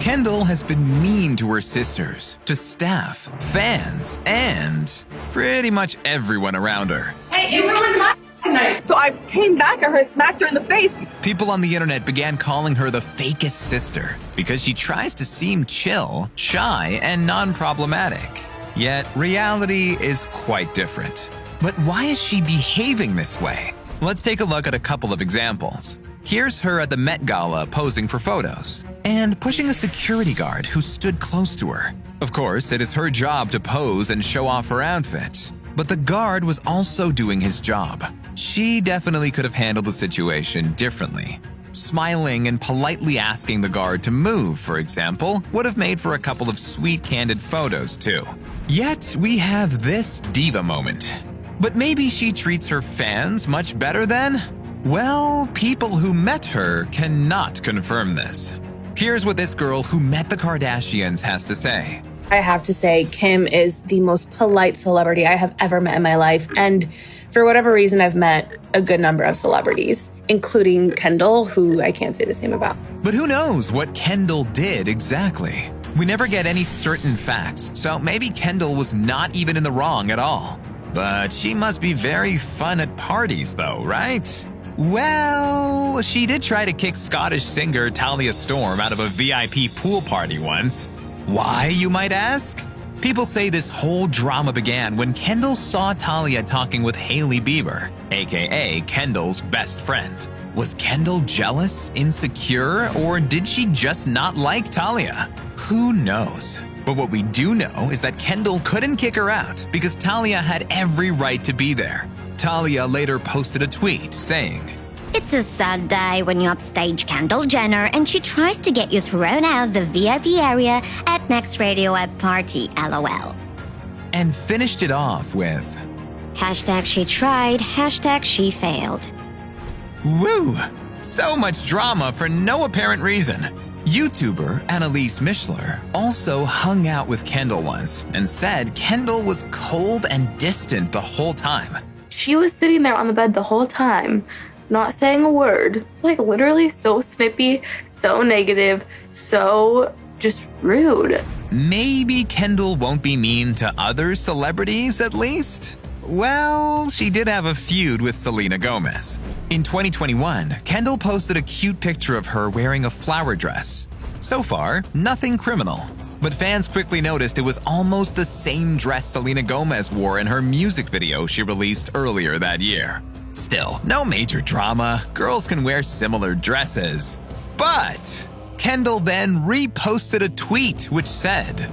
Kendall has been mean to her sisters, to staff, fans, and pretty much everyone around her. Hey, you ruined my night. So I came back at her, smacked her in the face. People on the internet began calling her the fakest sister because she tries to seem chill, shy, and non-problematic. Yet reality is quite different. But why is she behaving this way? Let's take a look at a couple of examples. Here's her at the Met Gala posing for photos and pushing a security guard who stood close to her. Of course, it is her job to pose and show off her outfit, but the guard was also doing his job. She definitely could have handled the situation differently. Smiling and politely asking the guard to move, for example, would have made for a couple of sweet, candid photos too. Yet, we have this diva moment. But maybe she treats her fans much better then? Well, people who met her cannot confirm this. Here's what this girl who met the Kardashians has to say. I have to say, Kim is the most polite celebrity I have ever met in my life. And for whatever reason, I've met a good number of celebrities, including Kendall, who I can't say the same about. But who knows what Kendall did exactly? We never get any certain facts, so maybe Kendall was not even in the wrong at all. But she must be very fun at parties though, right? Well, she did try to kick Scottish singer Talia Storm out of a VIP pool party once. Why, you might ask? People say this whole drama began when Kendall saw Talia talking with Hailey Bieber, aka Kendall's best friend. Was Kendall jealous, insecure, or did she just not like Talia? Who knows? But what we do know is that Kendall couldn't kick her out because Talia had every right to be there. Talia later posted a tweet saying, "It's a sad day when you upstage Kendall Jenner and she tries to get you thrown out of the VIP area at next Radiohead party, LOL." And finished it off with, Hashtag she tried, hashtag she failed. Woo! So much drama for no apparent reason. YouTuber Annalise Mishler also hung out with Kendall once and said Kendall was cold and distant the whole time. She was sitting there on the bed the whole time, not saying a word. Like literally so snippy, so negative, so just rude. Maybe Kendall won't be mean to other celebrities at least? Well, she did have a feud with Selena Gomez. In 2021, Kendall posted a cute picture of her wearing a flower dress. So far, nothing criminal. But fans quickly noticed it was almost the same dress Selena Gomez wore in her music video she released earlier that year. Still, no major drama. Girls can wear similar dresses. But Kendall then reposted a tweet which said,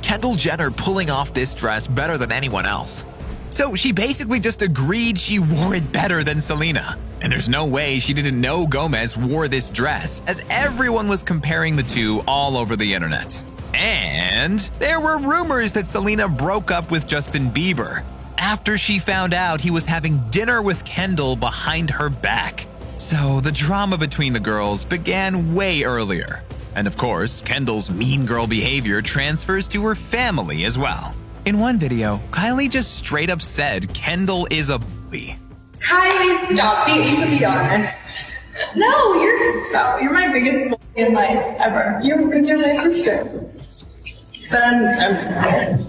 "Kendall Jenner pulling off this dress better than anyone else." So she basically just agreed she wore it better than Selena. And there's no way she didn't know Gomez wore this dress, as everyone was comparing the two all over the internet. And there were rumors that Selena broke up with Justin Bieber after she found out he was having dinner with Kendall behind her back. So the drama between the girls began way earlier. And of course, Kendall's mean girl behavior transfers to her family as well. In one video, Kylie just straight up said Kendall is a bully. Kylie, stop. You can be honest. No, you're my biggest bully in life ever. Because you're my sister. But I'm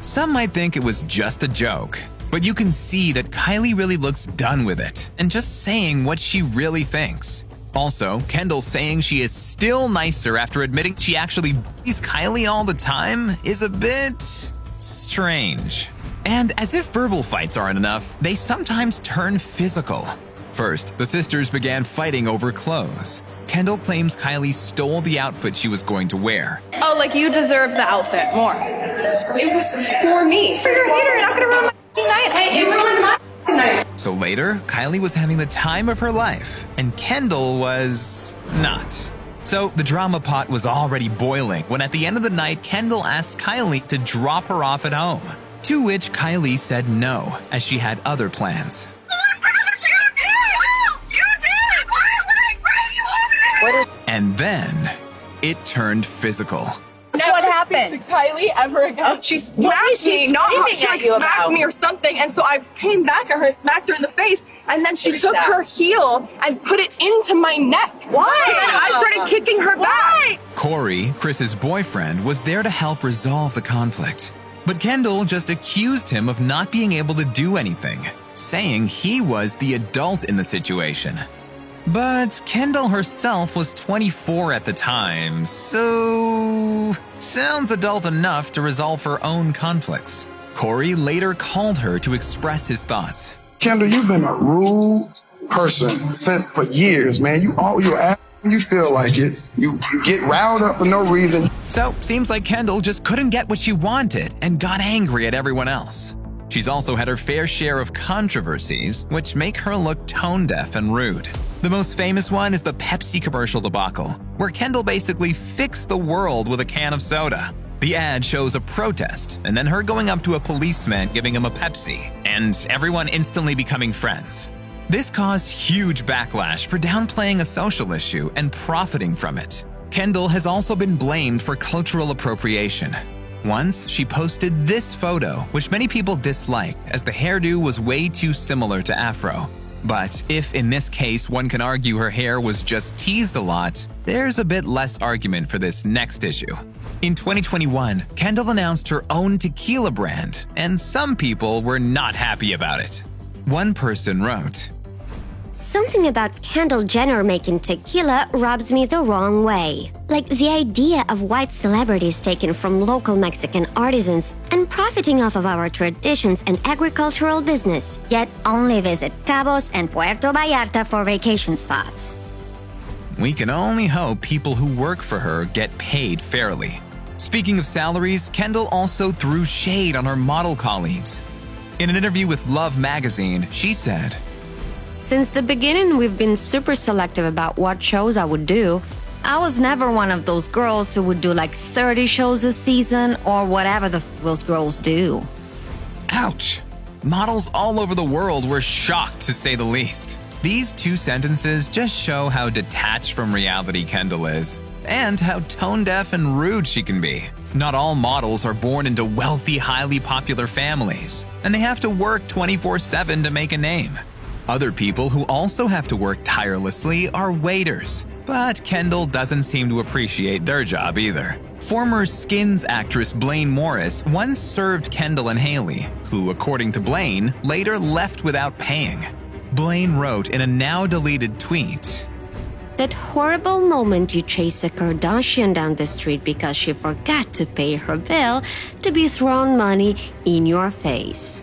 Some might think it was just a joke, but you can see that Kylie really looks done with it and just saying what she really thinks. Also, Kendall saying she is still nicer after admitting she actually bullies Kylie all the time is a bit strange. And as if verbal fights aren't enough, they sometimes turn physical. First, the sisters began fighting over clothes. Kendall claims Kylie stole the outfit she was going to wear. Oh, like you deserve the outfit more. It was for me. For your hater, you're not gonna ruin my night. Hey, you ruined my night. So later, Kylie was having the time of her life, and Kendall was not. So the drama pot was already boiling when at the end of the night, Kendall asked Kylie to drop her off at home. To which Kylie said no, as she had other plans. And then, it turned physical. That's what happened to Kylie ever again. She smacked me, not she like smacked me or something, and so I came back at her, smacked her in the face, and then she took her heel and put it into my neck. Why? And then I started kicking her back. Corey, Chris's boyfriend, was there to help resolve the conflict. But Kendall just accused him of not being able to do anything, saying he was the adult in the situation. But Kendall herself was 24 at the time, so sounds adult enough to resolve her own conflicts. Corey later called her to express his thoughts. Kendall, you've been a rude person for years, man. You feel like it. You get riled up for no reason. So, seems like Kendall just couldn't get what she wanted and got angry at everyone else. She's also had her fair share of controversies, which make her look tone-deaf and rude. The most famous one is the Pepsi commercial debacle, where Kendall basically fixed the world with a can of soda. The ad shows a protest, and then her going up to a policeman giving him a Pepsi, and everyone instantly becoming friends. This caused huge backlash for downplaying a social issue and profiting from it. Kendall has also been blamed for cultural appropriation. Once, she posted this photo, which many people disliked as the hairdo was way too similar to Afro. But if in this case one can argue her hair was just teased a lot, there's a bit less argument for this next issue. In 2021, Kendall announced her own tequila brand, and some people were not happy about it. One person wrote, Something about Kendall Jenner making tequila rubs me the wrong way. Like the idea of white celebrities taken from local Mexican artisans and profiting off of our traditions and agricultural business, yet only visit Cabos and Puerto Vallarta for vacation spots. We can only hope people who work for her get paid fairly. Speaking of salaries, Kendall also threw shade on her model colleagues. In an interview with Love magazine, she said, Since the beginning, we've been super selective about what shows I would do. I was never one of those girls who would do like 30 shows a season or whatever those girls do. Ouch! Models all over the world were shocked, to say the least. These two sentences just show how detached from reality Kendall is, and how tone-deaf and rude she can be. Not all models are born into wealthy, highly popular families, and they have to work 24/7 to make a name. Other people who also have to work tirelessly are waiters, but Kendall doesn't seem to appreciate their job either. Former Skins actress Blaine Morris once served Kendall and Haley, who, according to Blaine, later left without paying. Blaine wrote in a now-deleted tweet, That horrible moment you chase a Kardashian down the street because she forgot to pay her bill to be thrown money in your face.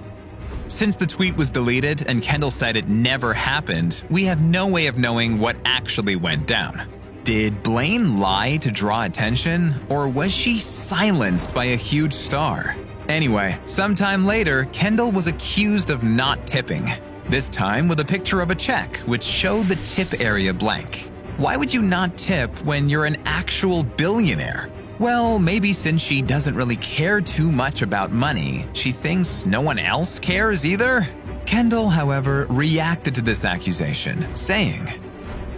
Since the tweet was deleted and Kendall said it never happened, we have no way of knowing what actually went down. Did Blaine lie to draw attention, or was she silenced by a huge star? Anyway, sometime later, Kendall was accused of not tipping, this time with a picture of a check which showed the tip area blank. Why would you not tip when you're an actual billionaire? Well, maybe since she doesn't really care too much about money, she thinks no one else cares either? Kendall, however, reacted to this accusation, saying,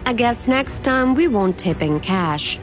I guess next time we won't tip in cash.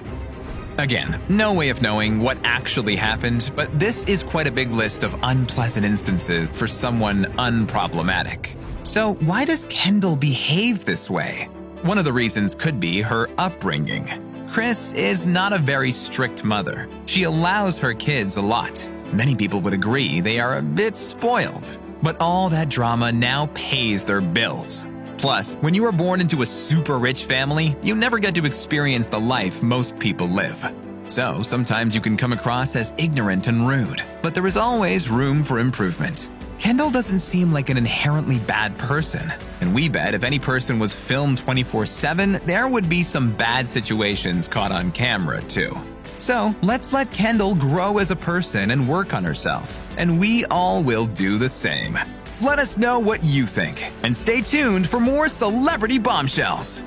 Again, no way of knowing what actually happened, but this is quite a big list of unpleasant instances for someone unproblematic. So why does Kendall behave this way? One of the reasons could be her upbringing. Chris is not a very strict mother. She allows her kids a lot. Many people would agree they are a bit spoiled. But all that drama now pays their bills. Plus, when you are born into a super rich family, you never get to experience the life most people live. So sometimes you can come across as ignorant and rude, but there is always room for improvement. Kendall doesn't seem like an inherently bad person, and we bet if any person was filmed 24/7, there would be some bad situations caught on camera too. So let's let Kendall grow as a person and work on herself, and we all will do the same. Let us know what you think, and stay tuned for more celebrity bombshells.